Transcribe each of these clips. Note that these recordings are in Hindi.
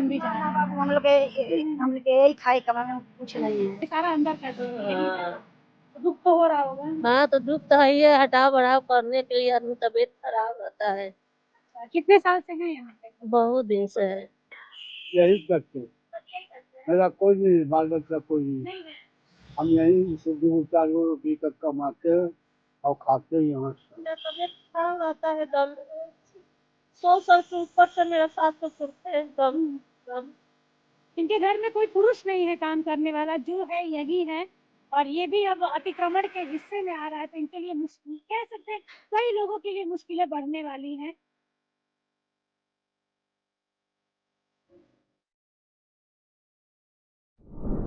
जान भी जाए। बाबू हम लोग के यही खाए कमाने में कुछ नहीं है। सारा अंदर कर दो, तो दुख तो हो रहा होगा। हाँ तो दुख तो है, ये हटाव बढ़ाव करने के लिए आदमी तबीयत खराब रहता है। कितने साल से हैं यहाँ पे? बहुत दिन से है। यही करते, मेरा कोई नहीं, बाल बच्चा कोई नहीं। हम यही से 2-4 रोटी तक कमाते हैं और खाते हैं यहाँ से। मेरा तबीयत खराब रहता है, दम 100 साल से ऊपर से मेरा सास ससुर थे, दम दम। इनके घर में कोई पुरुष नहीं है काम करने वाला, जो है यही है, और ये भी अब अतिक्रमण के हिस्से में आ रहा है, तो इनके लिए मुश्किल कह सकते हैं, कई लोगों के लिए मुश्किलें बढ़ने वाली हैं।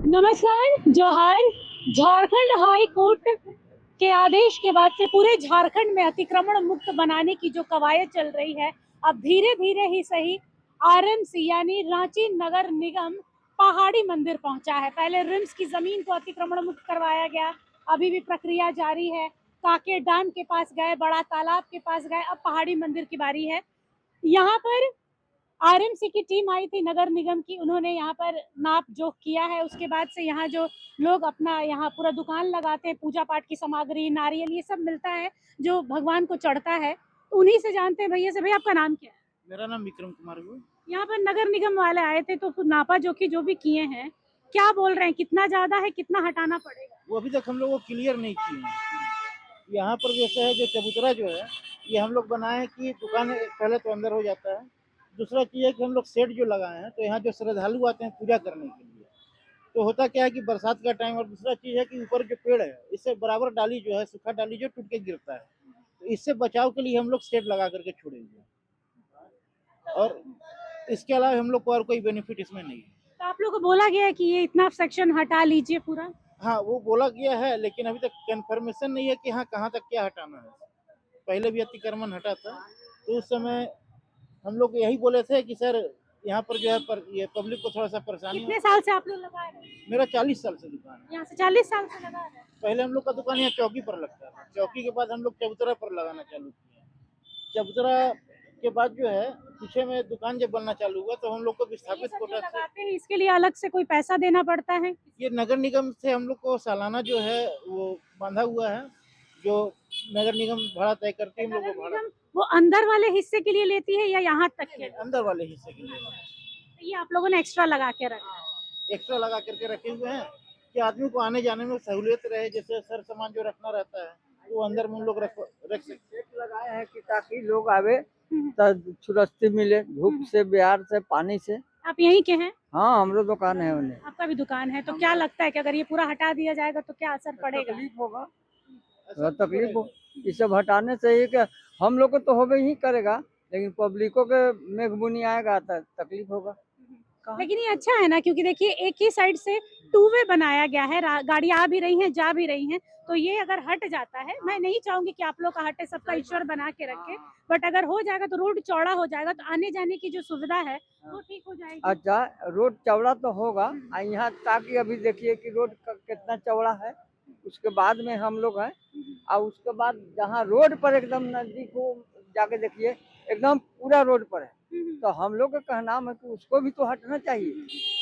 नमस्कार, जोहार। झारखंड हाई कोर्ट के आदेश के बाद से पूरे झारखंड में अतिक्रमण मुक्त बनाने की जो कवायद चल रही है, अब धीरे धीरे ही सही आरएमसी यानी रांची नगर निगम पहाड़ी मंदिर पहुंचा है। पहले रिम्स की जमीन को अतिक्रमण मुक्त करवाया गया, अभी भी प्रक्रिया जारी है। काके डैम के पास गए, बड़ा तालाब के पास गए, अब पहाड़ी मंदिर की बारी है। यहाँ पर आरएमसी की टीम आई थी नगर निगम की, उन्होंने यहाँ पर नाप जोख किया है। उसके बाद से यहाँ जो लोग अपना यहाँ पूरा दुकान लगाते हैं, पूजा पाठ की सामग्री, नारियल, ये सब मिलता है जो भगवान को चढ़ता है, उन्हीं से जानते हैं। भैया से, भैया आपका नाम क्या है? मेरा नाम विक्रम कुमार है। यहाँ पर नगर निगम वाले आए थे तो नापा जोखी जो भी किए हैं, क्या बोल रहे हैं, कितना ज्यादा है, कितना हटाना पड़ेगा? वो अभी तक हम लोग को क्लियर नहीं किए हैं। यहाँ पर जैसे है जो चबूतरा जो है, ये हम लोग बनाए हैं कि दुकान पहले तो अंदर हो जाता है। दूसरा चीज़ है कि हम लोग शेड जो लगाए हैं, तो यहाँ जो श्रद्धालु आते हैं पूजा करने के लिए, तो होता क्या है कि बरसात का टाइम, और दूसरा चीज़ है कि ऊपर जो पेड़ है, इससे बराबर डाली जो है, सूखा डाली जो टूट के गिरता है, तो इससे बचाव के लिए हम लोग शेड लगा करके छोड़े हुए हैं। और इसके अलावा हम लोग को और कोई बेनिफिट इसमें नहीं है। तो आप लोग को बोला गया है कि ये इतना सेक्शन हटा लीजिए पूरा? हाँ, वो बोला गया है, लेकिन अभी तक कंफर्मेशन नहीं है कि हाँ कहाँ तक क्या हटाना है। पहले भी अतिक्रमण हटा था, तो उस समय हम लोग यही बोले थे कि सर यहाँ पर जो है ये पब्लिक को थोड़ा सा परेशानी कितने साल से आप लोग लगा रहे हैं? मेरा 40 साल से दुकान है। यहाँ से 40 साल से लगा रहे हैं। पहले हम लोग का दुकान यहाँ चौकी पर लगता था, चौकी के बाद हम लोग चबूतरा पर लगाना चालू किए। चबूतरा के बाद जो है पीछे में दुकान जब बनना चालू हुआ, तो हम लोग को विस्थापित कोटा से लगाते हैं, इसके लिए अलग से कोई पैसा देना पड़ता है? ये नगर निगम से हम लोग को सालाना जो है वो बांधा हुआ है, जो नगर निगम भाड़ा तय करती है। हम लोग को भाड़ा वो अंदर वाले हिस्से के लिए लेती है या यहाँ तक के? अंदर वाले हिस्से के लिए ये आप लोगों ने एक्स्ट्रा लगा के रखा? एक्स्ट्रा लगा करके रखे हुए हैं कि आदमी को आने जाने में सहूलियत रहे। जैसे सर सामान जो रखना रहता है वो अंदर में लोग रख सकते लगाए हैं कि ताकि लोग आवे तो सुरक्षित मिले धूप से, बिहार से, पानी से। आप यहीं के हैं? हाँ, हमरो दुकान है उन्हें। आपका भी दुकान है, तो क्या लगता है कि अगर ये पूरा हटा दिया जाएगा तो क्या असर पड़ेगा? तकलीफ होगा, तकलीफ हो। ये सब हटाने से ही कि हम लोग को तो होबे ही करेगा, लेकिन पब्लिकों के मेघबुनी आएगा तो तकलीफ होगा। लेकिन ये अच्छा है ना, क्योंकि देखिए एक ही साइड से 2 वे बनाया गया है, गाड़ी आ भी रही हैं, जा भी रही हैं, तो ये अगर हट जाता है, मैं नहीं चाहूंगी कि आप लोग का हटे, सबका ईश्वर बना के रखे, बट अगर हो जाएगा तो रोड चौड़ा हो जाएगा, तो आने जाने की जो सुविधा है वो ठीक हो जाएगी। अच्छा, रोड चौड़ा तो होगा यहाँ, ताकि अभी देखिए कि रोड कितना चौड़ा है, उसके बाद में हम लोग हैं, और उसके बाद जहाँ रोड पर एकदम नजदीक हो जाके देखिए, एकदम पूरा रोड पर है, तो हम लोग का कहना है कि उसको भी तो हटना चाहिए।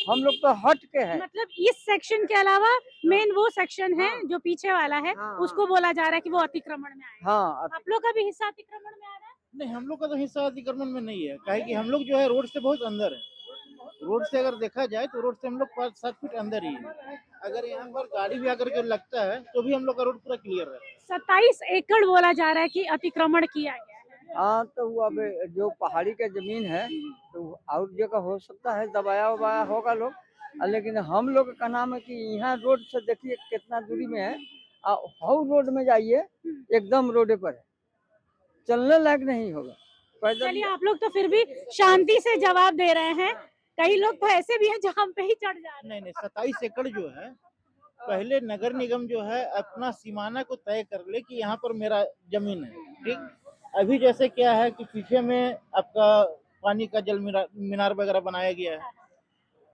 हम लोग तो हट के हैं, मतलब इस सेक्शन के अलावा मेन वो सेक्शन है जो पीछे वाला है, उसको बोला जा रहा है कि वो अतिक्रमण में आएगा। हाँ। आप लोग का भी हिस्सा अतिक्रमण में आ रहा है? नहीं, हम लोग का तो हिस्सा अतिक्रमण में नहीं है, काहे कि हम लोग जो है रोड से बहुत अंदर है। रोड से अगर देखा जाए तो रोड से हम लोग 5-7 फीट अंदर ही है। अगर यहाँ पर गाड़ी भी आकर के लगता है तो भी हम लोग का रोड पूरा क्लियर है। 27 एकड़ बोला जा रहा है कि अतिक्रमण किया गया है। हाँ, तो वो अब जो पहाड़ी का जमीन है तो और जगह हो सकता है दबाया उबाया होगा लोग, लेकिन हम लोग का नाम है कि यहाँ रोड से देखिए कितना दूरी में है, और रोड में जाइए एकदम रोड पर है, चलने लायक नहीं होगा। चलिए, आप लोग तो फिर भी शांति से जवाब दे रहे हैं, कई लोग तो ऐसे भी हैं जो हम पे ही चढ़ जा रहे हैं। नहीं, 27 एकड़ जो है, पहले नगर निगम जो है अपना सीमाना को तय कर ले कि यहाँ पर मेरा जमीन है, ठीक। अभी जैसे क्या है कि पीछे में आपका पानी का जल मीनार वगैरह बनाया गया है,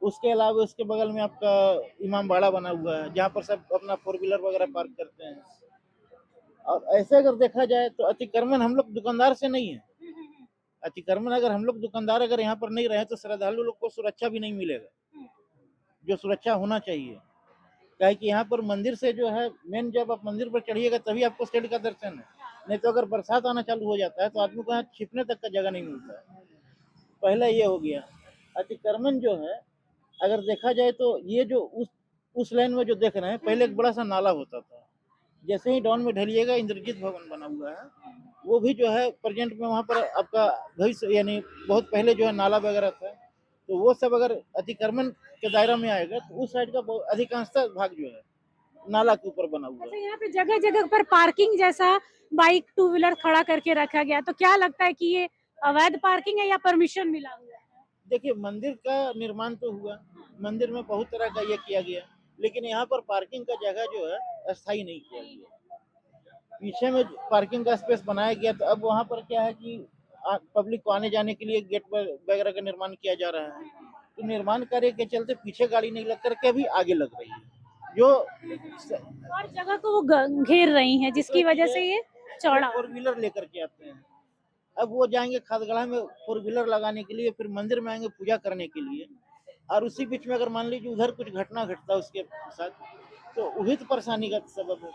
उसके अलावा उसके बगल में आपका इमाम बाड़ा बना हुआ है, जहाँ पर सब अपना 4 व्हीलर वगैरह पार्क करते हैं। और ऐसे अगर देखा जाए तो अतिक्रमण हम लोग दुकानदार से नहीं है, अतिक्रमण अगर हम लोग दुकानदार अगर यहाँ पर नहीं रहे तो श्रद्धालु लोग को सुरक्षा भी नहीं मिलेगा, जो सुरक्षा होना चाहिए। क्या है कि यहाँ पर मंदिर से जो है मेन, जब आप मंदिर पर चढ़िएगा तभी आपको शेड का दर्शन है, नहीं तो अगर बरसात आना चालू हो जाता है तो आदमी को यहाँ छिपने तक का जगह नहीं मिलता है। पहला ये हो गया। अतिक्रमण जो है अगर देखा जाए तो ये जो उस लाइन में जो देख रहे हैं, पहले एक बड़ा सा नाला होता था, जैसे ही डाउन में ढलिएगा इंद्रजीत भवन बना हुआ है, वो भी जो है प्रेजेंट में वहाँ पर आपका भविष्य यानी बहुत पहले जो है नाला वगैरह था, तो वो सब अगर अतिक्रमण के दायरा में आएगा तो उस साइड का अधिकांशतः भाग जो है नाला के ऊपर बना हुआ अच्छा, है। यहाँ पे जगह जगह पर पार्किंग जैसा बाइक टू व्हीलर खड़ा करके रखा गया, तो क्या लगता है कि ये अवैध पार्किंग है या परमिशन मिला हुआ है? देखिए मंदिर का निर्माण तो हुआ, मंदिर में बहुत तरह का ये किया गया, लेकिन यहाँ पर पार्किंग का जगह जो है अस्थायी नहीं किया गया। पीछे में पार्किंग का स्पेस बनाया गया, तो अब वहाँ पर क्या है कि पब्लिक को आने जाने के लिए गेट वगैरह का निर्माण किया जा रहा है, तो निर्माण कार्य के चलते पीछे गाड़ी नहीं लग करके भी आगे लग रही है, जो और जगह को वो घेर रही हैं, जिसकी वजह से ये चौड़ा। 4 व्हीलर लेकर के आते हैं। अब वो जाएंगे खादगढ़ा में 4 व्हीलर लगाने के लिए, फिर मंदिर में आएंगे पूजा करने के लिए, और उसी बीच में अगर मान लीजिए उधर कुछ घटना घटता है उसके साथ, तो वही तो परेशानी का सबब है।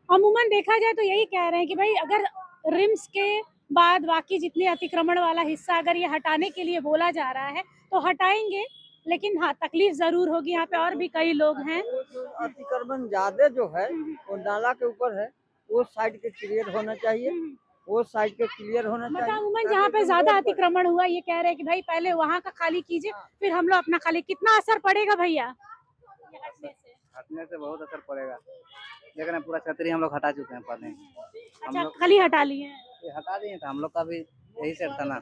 अमूमन देखा जाए तो यही कह रहे हैं कि भाई अगर रिम्स के बाद बाकी जितने अतिक्रमण वाला हिस्सा अगर ये हटाने के लिए बोला जा रहा है तो हटाएंगे, लेकिन हाँ तकलीफ जरूर होगी। यहाँ पे और भी कई लोग हैं। वो जो अतिक्रमण ज्यादा जो है वो नाला के ऊपर है, वो साइड के क्लियर होना चाहिए, वो साइड के क्लियर होना मतलब चाहिए। अमूमन जहाँ पे ज्यादा अतिक्रमण हुआ ये कह रहे हैं कि भाई पहले वहाँ का खाली कीजिए, फिर हम लोग अपना खाली। कितना असर पड़ेगा भैया ये हटने से? हटने से बहुत असर पड़ेगा, लेकिन पूरा छतरी हम लोग हटा चुके हैं पहले। अच्छा, खाली हटा लिए हैं। ये हटा दिए थे हम लोग का भी यही सेट था ना,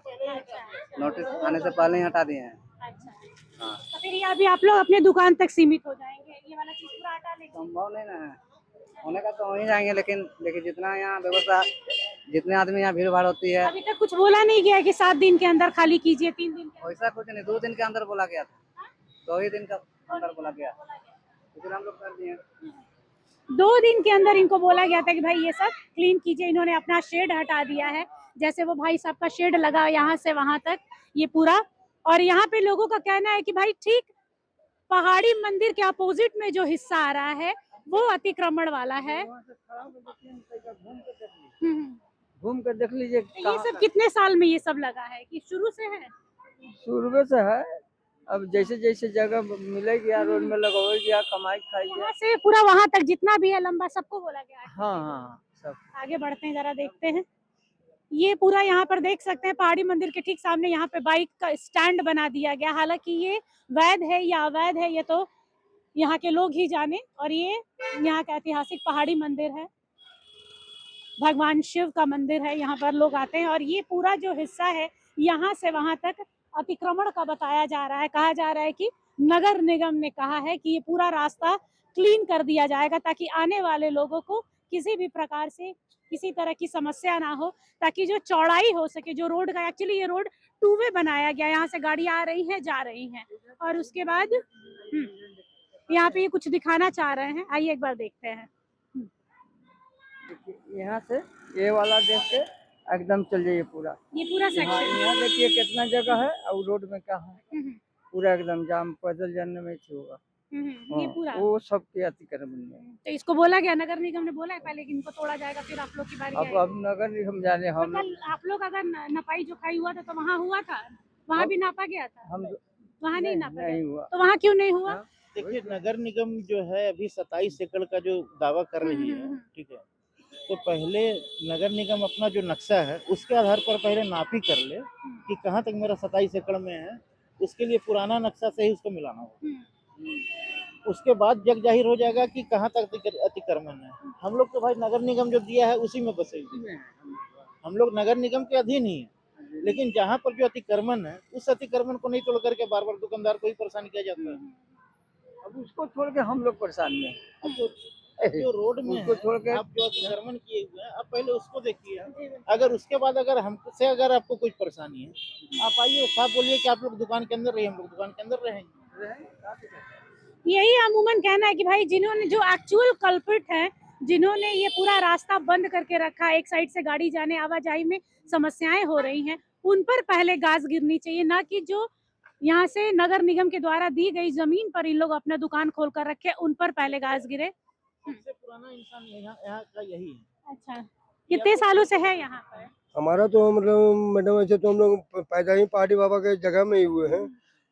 नोटिस आने से पहले ही हटा दिए हैं। अच्छा, हाँ, तो फिर ये अभी आप लोग अपने दुकान तक सीमित हो जाएंगे, ये वाला चीज पूरा हटा लेंगे? संभव नहीं ना है, होने का तो वहीं जाएंगे, लेकिन जितना यहाँ व्यवस्था, जितने आदमी यहाँ भीड़ भाड़ होती है, अभी तक कुछ बोला नहीं गया कि 7 दिन के अंदर खाली कीजिए, 3 दिन के वैसा कुछ नहीं। 2 दिन के अंदर बोला गया था, 2 ही दिन का अंदर बोला गया, फिर हम लोग कर दिए। 2 दिन के अंदर इनको बोला गया था कि भाई ये सब क्लीन कीजिए। इन्होंने अपना शेड हटा दिया है, जैसे वो भाई साहब का शेड लगा यहाँ से वहां तक ये पूरा। और यहाँ पे लोगों का कहना है कि भाई ठीक पहाड़ी मंदिर के अपोजिट में जो हिस्सा आ रहा है वो अतिक्रमण वाला है। घूम कर देख लीजिए। ये सब कितने साल में ये सब लगा है कि शुरू से है? शुरू से है, अब जैसे जैसे जगह मिलेगी यार रोड में लगाओगे या कमाई खाइए। यहाँ से पूरा वहां तक जितना भी है लंबा सबको बोला गया है। हाँ हाँ सब। आगे बढ़ते हैं, जरा देखते हैं। ये पूरा यहाँ पर देख सकते हैं पहाड़ी मंदिर के ठीक सामने यहाँ पे बाइक का स्टैंड बना दिया गया। हालांकि ये वैध है या अवैध है ये तो यहाँ के लोग ही जाने। और ये यहाँ का ऐतिहासिक पहाड़ी मंदिर है, भगवान शिव का मंदिर है, यहाँ पर लोग आते हैं। और ये पूरा जो हिस्सा है यहाँ से वहां तक अतिक्रमण का बताया जा रहा है। कहा जा रहा है कि नगर निगम ने कहा है कि ये पूरा रास्ता क्लीन कर दिया जाएगा ताकि आने वाले लोगों को किसी भी प्रकार से किसी तरह की समस्या ना हो, ताकि जो चौड़ाई हो सके जो रोड का। एक्चुअली ये रोड 2 वे बनाया गया, यहाँ से गाड़ी आ रही है जा रही हैं। और उसके बाद यहाँ पे ये कुछ दिखाना चाह रहे हैं, आइए एक बार देखते हैं। यहाँ से ये वाला देख के एकदम चल जाइए पूरा। ये पूरा सेक्शन यहाँ देखिए कितना जगह है और रोड में कहाँ है, पूरा एकदम जाम, पैदल जाने में ही होगा। ये पूरा वो सबके अतिक्रमण में। तो इसको बोला गया, नगर निगम ने बोला है पहले कि इनको तोड़ा जाएगा, फिर आप लोग की बारी आएगी। अब नगर निगम जाने। हम तो कल आप लोग अगर नपाई जोखाई हुआ था तो वहाँ हुआ था, वहाँ भी नापा गया था? हम वहाँ नहीं नापा नहीं गया, हुआ। तो वहाँ क्यों नहीं हुआ? देखिए नगर निगम जो है अभी 27 एकड़ का जो दावा कर रही है, ठीक है, तो पहले नगर निगम अपना जो नक्शा है उसके आधार पर पहले नापी कर ले कि कहाँ तक मेरा 27 एकड़ में है, उसके लिए पुराना नक्शा से ही उसको मिलाना होगा। उसके बाद जग जाहिर हो जाएगा कि कहाँ तक अतिक्रमण है। हम लोग तो भाई नगर निगम जो दिया है उसी में बसे हुए हैं, हम लोग नगर निगम के अधीन ही है। लेकिन जहाँ पर जो अतिक्रमण है उस अतिक्रमण को नहीं तोड़ करके बार बार दुकानदार को ही परेशान किया जाता है। अब उसको छोड़ के हम लोग परेशान में। अब जो रोड में उसको छोड़ के आप जो अतिक्रमण किए हुए हैं आप पहले उसको देखिए। अगर उसके बाद अगर हमसे अगर आपको कुछ परेशानी है आप आइए, साफ बोलिए कि आप लोग दुकान के अंदर रहिए, हम लोग दुकान के अंदर रहेंगे। यही अमूमन कहना है कि भाई जिन्होंने जो एक्चुअल कल्प्रिट है, जिन्होंने ये पूरा रास्ता बंद करके रखा, एक साइड से गाड़ी जाने आवाजाही में समस्याएं हो रही हैं, उन पर पहले गाज गिरनी चाहिए, ना कि जो यहाँ से नगर निगम के द्वारा दी गई जमीन पर इन लोग अपना दुकान खोल कर रखे, उन पर पहले गाज गिरे। सबसे पुराना इंसान यहाँ का यही है। अच्छा, कितने सालों से है यहाँ पर? हमारा तो मतलब मैडम ऐसे तो हम लोग पैदा ही पहाड़ी बाबा के जगह में ही हुए हैं,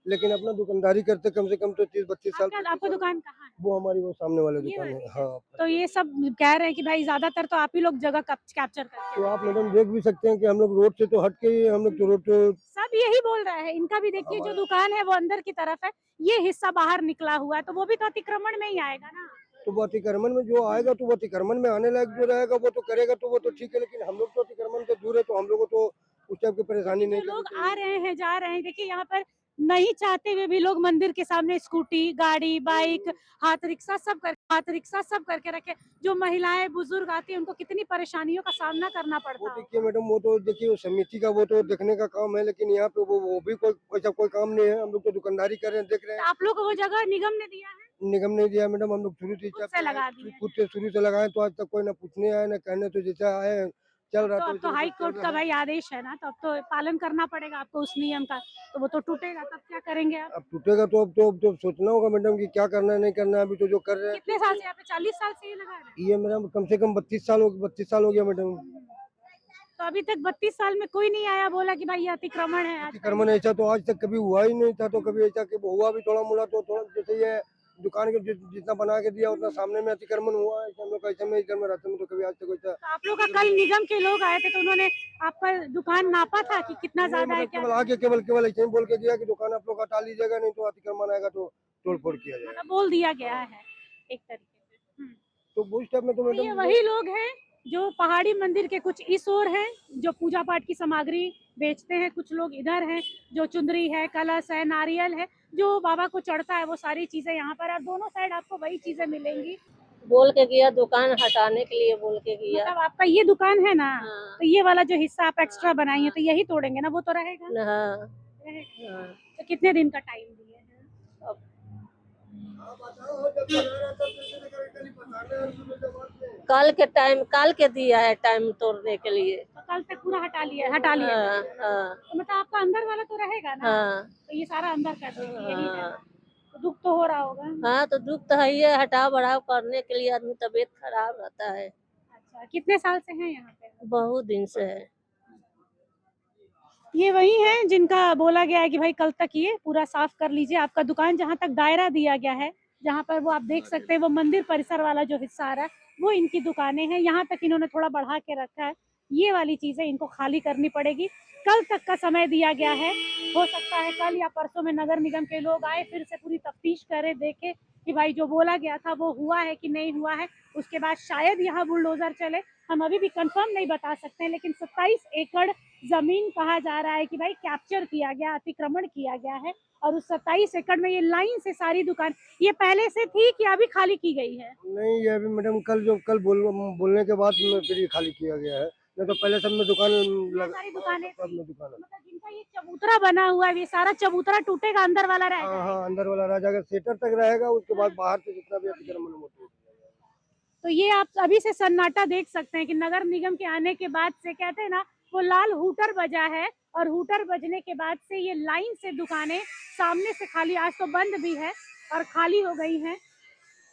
लेकिन अपना दुकानदारी करते कम से कम तो 30-32 साल। आपका दुकान कहाँ है? वो हमारी वो सामने वाले ये दुकान वाली है। है। हाँ, तो ये सब कह रहे हैं कि भाई ज्यादातर तो आप ही लोग जगह कैप्चर करते तो हैं। आप मैडम देख भी सकते हैं कि हम लोग रोड से तो हट के ही हम लोग तो रोड तो सब यही बोल रहे हैं। इनका भी देखिए, जो दुकान है वो अंदर की तरफ है, ये हिस्सा बाहर निकला हुआ है, तो वो भी तो अतिक्रमण में ही आएगा ना। तो वो अतिक्रमण में जो आएगा तो वो अतिक्रमण में आने लायक जो रहेगा वो तो करेगा, तो वो तो ठीक है, लेकिन हम लोग तो अतिक्रमण से दूर है, तो हम लोगों को तो उस टाइप की परेशानी नहीं जो लोग करनी आ रहे हैं, जा रहे हैं, देखिए यहाँ पर नहीं चाहते हुए भी लोग मंदिर के सामने स्कूटी, गाड़ी, बाइक, हाथ रिक्शा सब करके रखे। जो महिलाएं, बुजुर्ग आती हैं, उनको कितनी परेशानियों का सामना करना वो पड़ता है। देखिए मैडम, वो तो देखिए वो समिति का वो तो देखने का काम है, लेकिन यहाँ पे वो भी कोई ऐसा कोई काम नहीं है। हम लोग तो दुकानदारी कर रहे हैं, देख रहे हैं। आप लोग को वो जगह निगम ने दिया है? निगम नहीं दिया मैडम, हम लोग शुरू से खुद से लगा दिए? खुद से शुरू से लगाए, तो आज तक कोई ना पूछने आया ना कहने, तो जैसा आए चल रहा तो अब तो हाई कोर्ट का भाई आदेश है ना, तो अब तो पालन करना पड़ेगा आपको उस नियम का। तो वो तो टूटेगा, तब क्या करेंगे आप? अब टूटेगा तो अब तो सोचना होगा मैडम कि क्या करना है नहीं करना है। अभी तो जो कर रहे हैं। कितने साल से यहाँ पे? 40 साल से ये लगा रहे हैं? ये मैडम कम से कम 32 साल हो गया मैडम। तो अभी तक 32 साल में कोई नहीं आया बोला कि भाई ये अतिक्रमण है? अतिक्रमण ऐसा तो आज तक कभी हुआ ही नहीं था, तो कभी ऐसा कि हुआ भी थोड़ा मोड़ा तो थोड़ा, जैसे ये दुकान के जितना बना के दिया उतना सामने में अतिक्रमण हुआ है। हम लोग ऐसे में इधर में रहते हैं, तो कभी आज तक वैसा तो आप लोग का कल निगम के लोग आए थे, तो उन्होंने आपका दुकान नापा था कि कितना ज्यादा है? क्या केवल आके केवल ऐसे ही बोल के गया कि दुकान आप लोग हटा लीजिएगा, नहीं तो अतिक्रमण आएगा तो तोड़ फोड़ किया जाएगा। मतलब बोल दिया गया है एक तरीके से। तो उस टाइप में तो तो ये मैडम वही लोग हैं जो पहाड़ी मंदिर के कुछ इस ओर हैं, जो पूजा पाठ की सामग्री बेचते हैं। कुछ लोग इधर हैं, जो चुंदरी है, कलश है, नारियल है, जो बाबा को चढ़ता है, वो सारी चीजें यहाँ पर। और दोनों साइड आपको वही चीजें मिलेंगी। बोल के गया दुकान हटाने के लिए, बोल के गया। मतलब आपका ये दुकान है ना, हाँ। तो ये वाला जो हिस्सा आप एक्स्ट्रा बनाई है, तो यही तोड़ेंगे ना? वो तो रहेगा। हाँ, रहेगा। हाँ। तो कितने दिन का टाइम दिए हैं? अब कल के दिया है टाइम तोड़ने के लिए। तो कल तक पूरा हटा लिया? हाँ, हाँ, तो मतलब आपका अंदर वाला तो रहेगा ना? हाँ, तो ये सारा अंदर कर देंगे, यही है। हाँ। तो दुख तो हो रहा होगा। हाँ, तो दुख तो है ही है, हटाव बढ़ाव करने के लिए आदमी तबीयत खराब रहता है। अच्छा, कितने साल से हैं यहाँ पे? बहुत दिन से है। ये वही हैं जिनका बोला गया है कि भाई कल तक ये पूरा साफ कर लीजिए। आपका दुकान जहाँ तक दायरा दिया गया है, जहाँ पर वो आप देख सकते हैं, वो मंदिर परिसर वाला जो हिस्सा आ रहा है, वो इनकी दुकानें हैं। यहाँ तक इन्होंने थोड़ा बढ़ा के रखा है। ये वाली चीजें इनको खाली करनी पड़ेगी। कल तक का समय दिया गया है। हो सकता है कल या परसों में नगर निगम के लोग आए, फिर से पूरी तफ्तीश करें, देखें कि भाई जो बोला गया था वो हुआ है कि नहीं हुआ है। उसके बाद शायद यहाँ बुलडोजर चले। हम अभी भी कंफर्म नहीं बता सकते हैं, लेकिन 27 एकड़ जमीन कहा जा रहा है कि भाई कैप्चर किया गया, अतिक्रमण किया गया है। और उस 27 एकड़ में ये लाइन से सारी दुकान, ये पहले से थी कि अभी खाली की गई है? नहीं, ये अभी मैडम कल बोलने के बाद में फिर ये खाली किया गया है, नहीं तो पहले सब में दुकान सारी दुकानें सब में दुकान है। मतलब जिनका ये चबूतरा बना हुआ है, ये सारा चबूतरा टूटेगा, अंदर वाला रहेगा? हाँ हाँ, अंदर वाला रह जाएगा, सेटर तक रहेगा, उसके बाद बाहर से जितना भी अतिक्रमण होता है। तो ये आप अभी से सन्नाटा देख सकते हैं कि नगर निगम के आने के बाद से, कहते हैं ना, वो लाल हूटर बजा है, और हूटर बजने के बाद से ये लाइन से दुकानें सामने से खाली, आज तो बंद भी है और खाली हो गई हैं।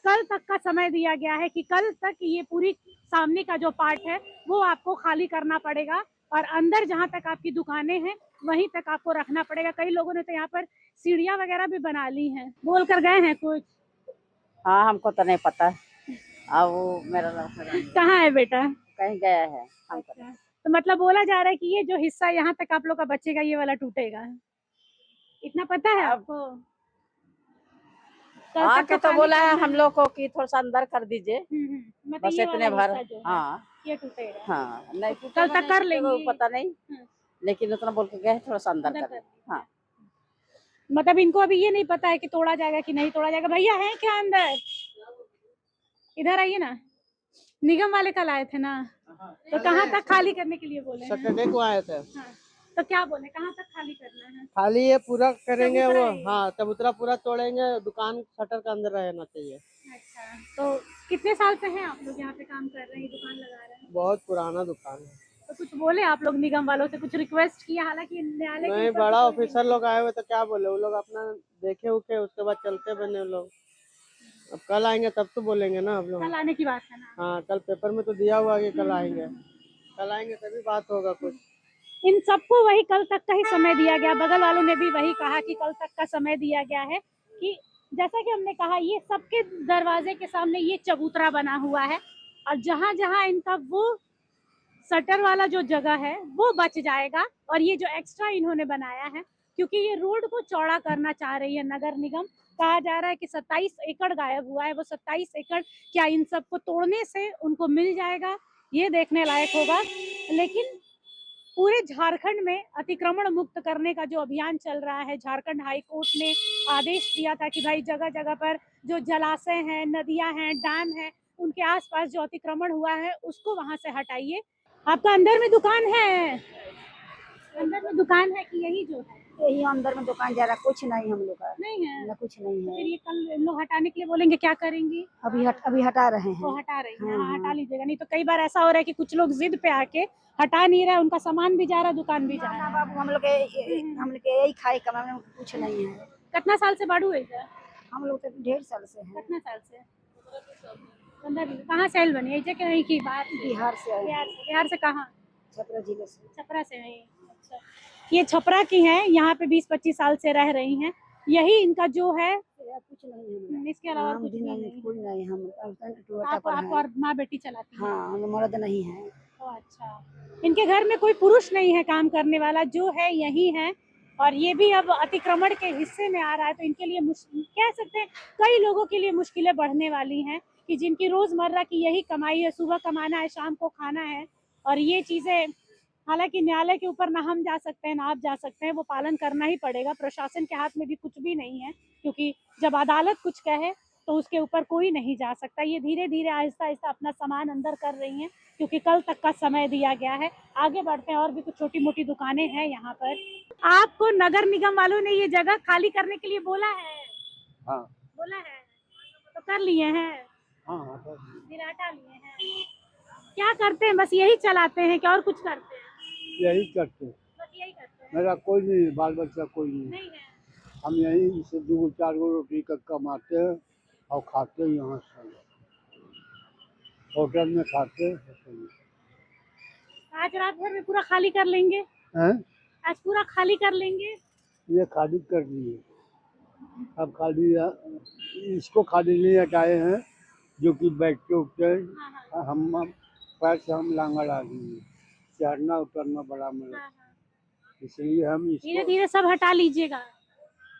कल तक का समय दिया गया है कि कल तक ये पूरी सामने का जो पार्ट है वो आपको खाली करना पड़ेगा, और अंदर जहाँ तक आपकी दुकानें हैं वहीं तक आपको रखना पड़ेगा। कई लोगों ने तो यहाँ पर सीढ़ियाँ वगैरह भी बना ली हैं। बोल कर गए हैं कुछ? हाँ, हमको तो नहीं पता। अब वो मेरा लड़का कहाँ है बेटा? कहीं गया है, हमको अच्छा, तो मतलब बोला जा रहा है कि ये जो हिस्सा यहाँ तक आप लोग का बचेगा, ये वाला टूटेगा, इतना पता है आपको? कल तक आके तो खाली बोला है करना हम लोग को कि थोड़ा सा अंदर कर दीजिए, मतलब बस ये इतने वाला भर। हिस्सा जो है, हाँ ये टूटेगा। हाँ, नहीं कल तक कर लेंगे। पता नहीं, लेकिन उतना बोल के गए थोड़ा सा अंदर अंदर कर। कर। हाँ, मतलब इनको अभी ये नहीं पता है कि तोड़ा जाएगा कि नहीं तोड़ा जाएगा। भैया है क्या अंदर? इधर आइए ना। निगम वाले कल आए थे ना, तो कहाँ तक खाली करने के लिए बोले हैं? सैटरडे को आए थे। हाँ, तो क्या बोले, कहाँ तक खाली करना है? खाली ये पूरा करेंगे चबूतरा वो। है। हाँ, चबूतरा पूरा तोड़ेंगे, दुकान शटर के अंदर रहना चाहिए। अच्छा, तो कितने साल से हैं आप लोग यहाँ पे काम कर रहे हैं, दुकान लगा रहे हैं? बहुत पुराना दुकान है। तो कुछ बोले आप लोग निगम वालों से, कुछ रिक्वेस्ट किया? हालांकि न्यायालय के नहीं, ऊपर बड़ा तो कोई ऑफिसर लोग आए हुए तो क्या बोले, वो लोग अपना देखे उके उसके बाद चलते बने वो लोग। अब कल आएंगे तब तो बोलेंगे ना हम लोग। कल आने की बात है ना। हाँ, कल पेपर में तो दिया हुआ है कि कल आएंगे। कल आएंगे तभी बात होगा कुछ। इन सबको वही कल तक का ही समय दिया गया। बगल वालों ने भी वही कहा कि कल तक का समय दिया गया है, कि जैसा कि हमने कहा ये सबके दरवाजे के सामने ये चबूतरा बना हुआ है, और जहां जहां इनका वो शटर वाला जो जगह है वो बच जाएगा, और ये जो एक्स्ट्रा इन्होंने बनाया है, क्योंकि ये रोड को चौड़ा करना चाह रही है नगर निगम। कहा जा रहा है कि 27 एकड़ गायब हुआ है, वो 27 एकड़ क्या इन सबको तोड़ने से उनको मिल जाएगा, ये देखने लायक होगा। लेकिन पूरे झारखंड में अतिक्रमण मुक्त करने का जो अभियान चल रहा है, झारखंड हाई कोर्ट ने आदेश दिया था कि भाई जगह जगह पर जो जलाशय हैं, नदियां हैं, डैम है, उनके आसपास जो अतिक्रमण हुआ है उसको वहां से हटाइए। आपका अंदर में दुकान है? अंदर में दुकान है कि यही जो है? यही अंदर में दुकान जा रहा, कुछ नहीं हम लोग का, नहीं है ना कुछ नहीं तो है। फिर ये कल इन लोग हटाने के लिए बोलेंगे, क्या करेंगी? अभी हटा रहे वो हैं। हटा रही है। हाँ, हाँ, हटा हाँ। लीजिएगा, नहीं तो कई बार ऐसा हो रहा है कि कुछ लोग जिद पे आके हटा नहीं रहा है, उनका सामान भी जा रहा है, दुकान भी जा ना रहा है। बाबू, हम लोग के यही खाए कमाने में कुछ नहीं है। कितना साल से बाड़ू है इधर? हम लोग तो 1.5 साल से हैं। कितने साल से? 15 कहाँ सेल बनी है? कि नहीं की बात? बिहार से आए हैं। बिहार से कहाँ? छपरा जिले से। छपरा से है। अच्छा, ये छपरा की हैं, यहाँ पे 20-25 साल से रह रही हैं। यही इनका जो है, कुछ नहीं है, इसके अलावा हम कुछ भी नहीं, नहीं। कोई नहीं। हम टोयोटा आप पर आप हैं। और माँ बेटी चलाती हैं? हाँ, हम मर्द नहीं है। ओह, अच्छा। इनके घर में कोई पुरुष नहीं है काम करने वाला, जो है यही है, और ये भी अब अतिक्रमण के हिस्से में आ रहा है, तो इनके लिए कह सकते हैं कई लोगों के लिए मुश्किलें बढ़ने वाली हैं, कि जिनकी रोजमर्रा की यही कमाई है, सुबह कमाना है, शाम को खाना है, और ये चीजें हालांकि न्यायालय के ऊपर ना हम जा सकते हैं ना आप जा सकते हैं, वो पालन करना ही पड़ेगा। प्रशासन के हाथ में भी कुछ भी नहीं है, क्योंकि जब अदालत कुछ कहे तो उसके ऊपर कोई नहीं जा सकता। ये धीरे धीरे आहिस्ता आहिस्ता अपना सामान अंदर कर रही हैं, क्योंकि कल तक का समय दिया गया है। आगे बढ़ते हैं, और भी कुछ छोटी मोटी दुकानें हैं यहाँ पर। आपको नगर निगम वालों ने ये जगह खाली करने के लिए बोला है? हाँ बोला है तो कर लिए हैं? हाँ, फिर हटा लिए हैं? क्या करते हैं? बस यही चलाते हैं क्या और कुछ करते हैं? यही करते हैं। बस यही करते हैं। मेरा कोई नहीं, बाल बच्चा कोई नहीं। नहीं है। हम यहीं से 2-4 रोटी का कमाते हैं और खाते हैं यहाँ से। होटल में खाते हैं, होटल में। आज रात भर में पूरा खाली कर लेंगे? हैं? आज पूरा खाली कर लेंगे? ये खाली कर दिए, अब खाली इसको खाली नहीं हटाए हैं, जो कि बैठते उठते हाँ, हम पैर से हम लांगड़ आदमी हैं, चढ़ना उतरना बड़ा मेरा, हाँ। इसलिए हम धीरे इसको धीरे सब हटा लीजिएगा,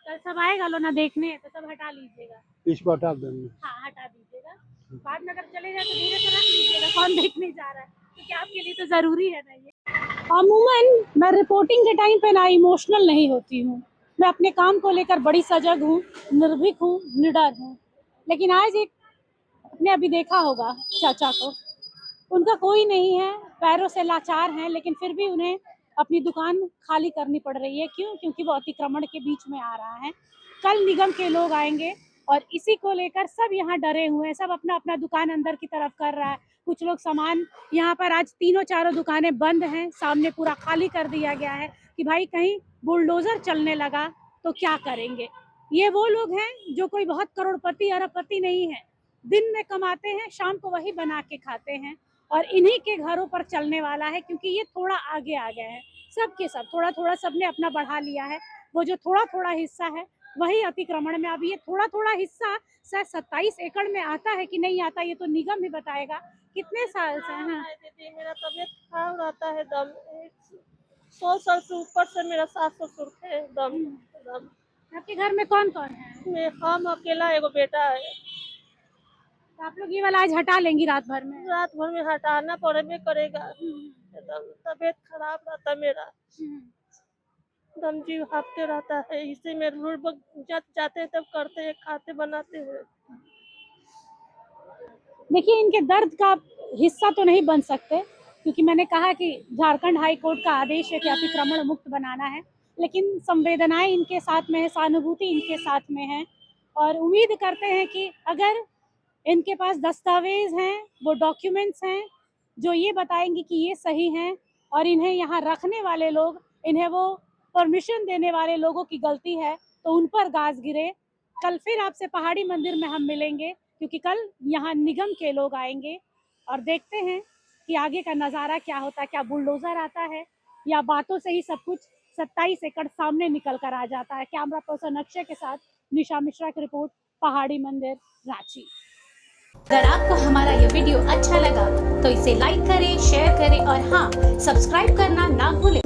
कल सब आएगा लो ना देखने, तो सब हटा लीजिएगा। इसको हटा देंगे। हाँ, हटा दीजिएगा। बाद में अगर चले जाए तो धीरे से रख लीजिएगा, कौन देखने जा रहा है, क्योंकि आपके लिए तो जरूरी है ना ये। अमूमन मैं रिपोर्टिंग के टाइम पे ना इमोशनल नहीं होती हूँ, मैं अपने काम को लेकर बड़ी सजग हूँ, निर्भीक हूँ, निडर हूँ। लेकिन आज एक आपने अभी देखा होगा चाचा को, उनका कोई नहीं है, पैरों से लाचार हैं, लेकिन फिर भी उन्हें अपनी दुकान खाली करनी पड़ रही है। क्यों? क्योंकि वो अतिक्रमण के बीच में आ रहा है। कल निगम के लोग आएंगे और इसी को लेकर सब यहाँ डरे हुए हैं, सब अपना अपना दुकान अंदर की तरफ कर रहा है। कुछ लोग सामान यहाँ पर, आज 3-4 दुकानें बंद हैं, सामने पूरा खाली कर दिया गया है कि भाई कहीं बुलडोजर चलने लगा तो क्या करेंगे। ये वो लोग हैं जो कोई बहुत करोड़पति अरबपति नहीं है, दिन में कमाते हैं, शाम को वही बना के खाते हैं, और इन्हीं के घरों पर चलने वाला है, क्योंकि ये थोड़ा आगे आ गए हैं। सबके सब थोड़ा थोड़ा सबने अपना बढ़ा लिया है। वो जो थोड़ा थोड़ा हिस्सा है वही अतिक्रमण में, अब ये थोड़ा थोड़ा हिस्सा शायद 27 एकड़ में आता है कि नहीं आता, ये तो निगम ही बताएगा। कितने साल से? हाँ दीदी, मेरा तबीयत खराब रहता है, दम 100 साल से ऊपर से मेरा सास ससुर थे, दम। आपके घर में कौन कौन है? हम अकेला, एगो बेटा है। तो आप लोग ये वाला आज हटा लेंगी रात भर में? रात भर में हटाना पड़े करेगा, एकदम तबीयत खराब रहता मेरा, दम जीव हाँफते रहता है, इसी में रोड पर जाते हैं तब करते हैं, खाते बनाते हैं। देखिए, इनके दर्द का हिस्सा तो नहीं बन सकते, क्योंकि मैंने कहा कि झारखंड हाई कोर्ट का आदेश है कि अतिक्रमण मुक्त बनाना है, लेकिन संवेदनाएं इनके साथ में है, सहानुभूति इनके साथ में है, और उम्मीद करते हैं कि अगर इनके पास दस्तावेज हैं, वो डॉक्यूमेंट्स हैं जो ये बताएंगे कि ये सही हैं, और इन्हें यहाँ रखने वाले लोग, इन्हें वो परमिशन देने वाले लोगों की गलती है, तो उन पर गाज गिरे। कल फिर आपसे पहाड़ी मंदिर में हम मिलेंगे, क्योंकि कल यहाँ निगम के लोग आएंगे और देखते हैं कि आगे का नज़ारा क्या होता है। क्या बुलडोजर आता है या बातों से ही सब कुछ 27 एकड़ सामने निकल कर आ जाता है। कैमरा पर्सन अक्षय के साथ निशा मिश्रा की रिपोर्ट, पहाड़ी मंदिर, रांची। अगर आपको हमारा ये वीडियो अच्छा लगा तो इसे लाइक करें, शेयर करें और हाँ, सब्सक्राइब करना ना भूलें।